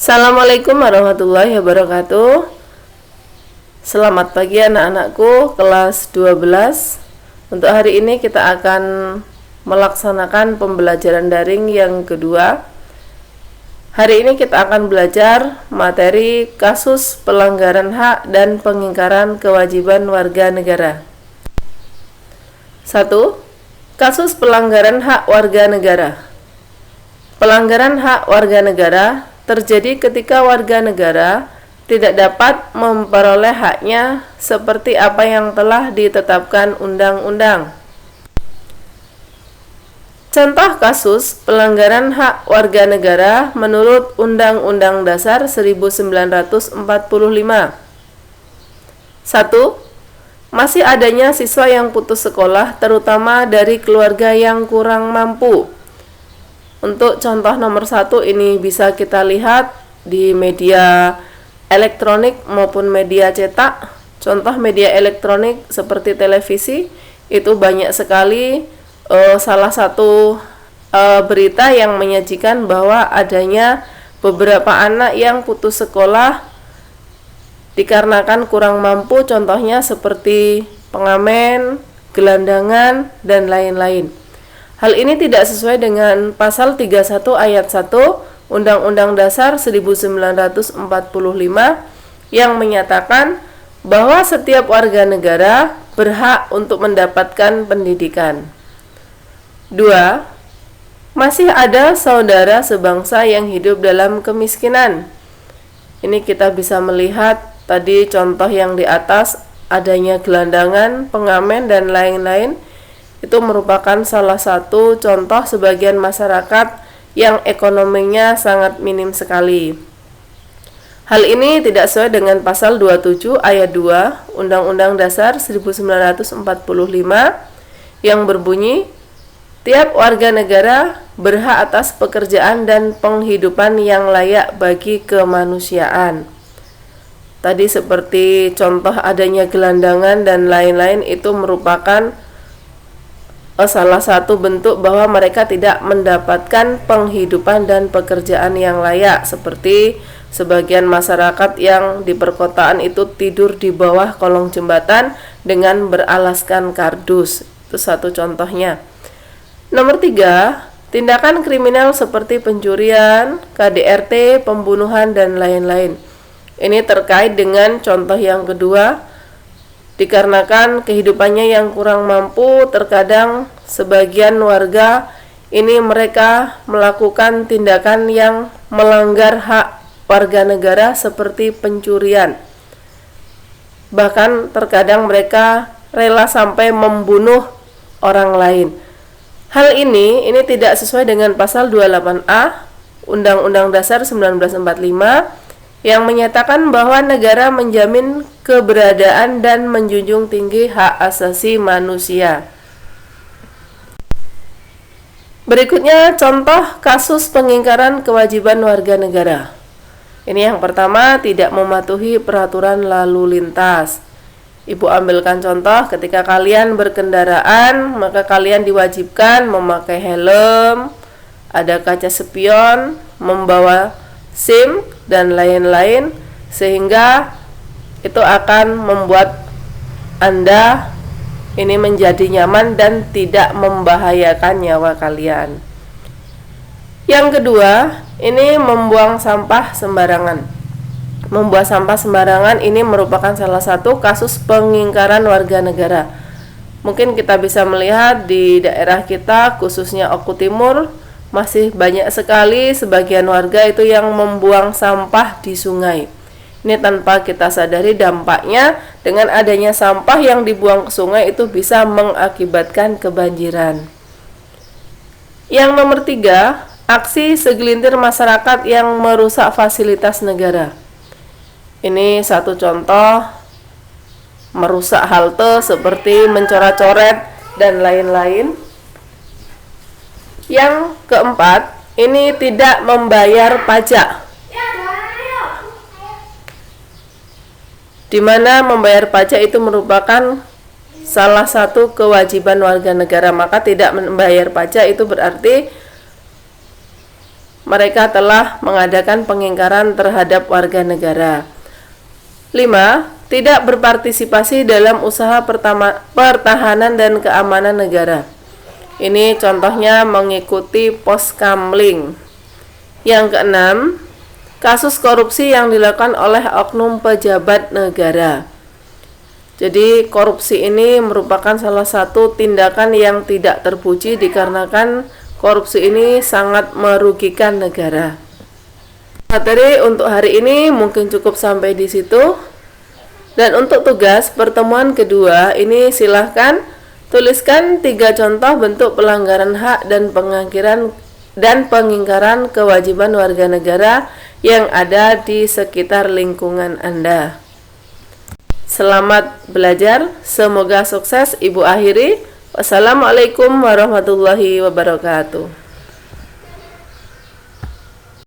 Assalamualaikum warahmatullahi wabarakatuh. Selamat pagi anak-anakku kelas 12. Untuk hari ini kita akan melaksanakan pembelajaran daring yang kedua. Hari ini kita akan belajar materi kasus pelanggaran hak dan pengingkaran kewajiban warga negara. 1. Kasus pelanggaran hak warga negara. Pelanggaran hak warga negara terjadi ketika warga negara tidak dapat memperoleh haknya seperti apa yang telah ditetapkan undang-undang. Contoh kasus pelanggaran hak warga negara menurut Undang-Undang Dasar 1945. 1. Masih adanya siswa yang putus sekolah, terutama dari keluarga yang kurang mampu. Untuk contoh nomor 1 ini bisa kita lihat di media elektronik maupun media cetak. Contoh media elektronik seperti televisi itu banyak sekali salah satu berita yang menyajikan bahwa adanya beberapa anak yang putus sekolah dikarenakan kurang mampu, contohnya seperti pengamen, gelandangan, dan lain-lain. Hal ini tidak sesuai dengan pasal 31 ayat 1 Undang-Undang Dasar 1945 yang menyatakan bahwa setiap warga negara berhak untuk mendapatkan pendidikan. 2. Masih ada saudara sebangsa yang hidup dalam kemiskinan. Ini kita bisa melihat tadi contoh yang di atas, adanya gelandangan, pengamen, dan lain-lain. Itu merupakan salah satu contoh sebagian masyarakat yang ekonominya sangat minim sekali. Hal ini tidak sesuai dengan pasal 27 ayat 2 Undang-Undang Dasar 1945 yang berbunyi, tiap warga negara berhak atas pekerjaan dan penghidupan yang layak bagi kemanusiaan. Tadi seperti contoh adanya gelandangan dan lain-lain, itu merupakan salah satu bentuk bahwa mereka tidak mendapatkan penghidupan dan pekerjaan yang layak, seperti sebagian masyarakat yang di perkotaan itu tidur di bawah kolong jembatan dengan beralaskan kardus. Itu satu contohnya. Nomor 3, tindakan kriminal seperti pencurian, KDRT, pembunuhan, dan lain-lain. Ini terkait dengan contoh yang kedua. Dikarenakan kehidupannya yang kurang mampu, terkadang sebagian warga ini mereka melakukan tindakan yang melanggar hak warga negara seperti pencurian. Bahkan terkadang mereka rela sampai membunuh orang lain. Hal ini tidak sesuai dengan pasal 28A Undang-Undang Dasar 1945 yang menyatakan bahwa negara menjamin keberadaan dan menjunjung tinggi hak asasi manusia. Berikutnya contoh kasus pengingkaran kewajiban warga negara. Ini yang pertama, tidak mematuhi peraturan lalu lintas. Ibu ambilkan contoh, ketika kalian berkendaraan, maka kalian diwajibkan memakai helm, ada kaca spion, membawa SIM, dan lain-lain, sehingga itu akan membuat Anda ini menjadi nyaman dan tidak membahayakan nyawa kalian. Yang kedua, ini membuang sampah sembarangan. Membuang sampah sembarangan ini merupakan salah satu kasus pengingkaran warga negara. Mungkin kita bisa melihat di daerah kita, khususnya Oku Timur, masih banyak sekali sebagian warga itu yang membuang sampah di sungai. Ini tanpa kita sadari dampaknya, dengan adanya sampah yang dibuang ke sungai itu bisa mengakibatkan kebanjiran. Yang nomor 3, aksi segelintir masyarakat yang merusak fasilitas negara. Ini satu contoh, merusak halte seperti mencoret-coret dan lain-lain. Yang keempat, ini tidak membayar pajak. Di mana membayar pajak itu merupakan salah satu kewajiban warga negara, maka tidak membayar pajak itu berarti mereka telah mengadakan pengingkaran terhadap warga negara. 5. Tidak berpartisipasi dalam usaha pertahanan dan keamanan negara. Ini contohnya mengikuti poskamling. Yang keenam, kasus korupsi yang dilakukan oleh oknum pejabat negara. Jadi korupsi ini merupakan salah satu tindakan yang tidak terpuji dikarenakan korupsi ini sangat merugikan negara. Materi untuk hari ini mungkin cukup sampai di situ. Dan untuk tugas pertemuan kedua ini silahkan tuliskan 3 contoh bentuk pelanggaran hak dan pengingkaran kewajiban warga negara yang ada di sekitar lingkungan Anda. Selamat belajar, semoga sukses. Ibu akhiri. Wassalamualaikum warahmatullahi wabarakatuh.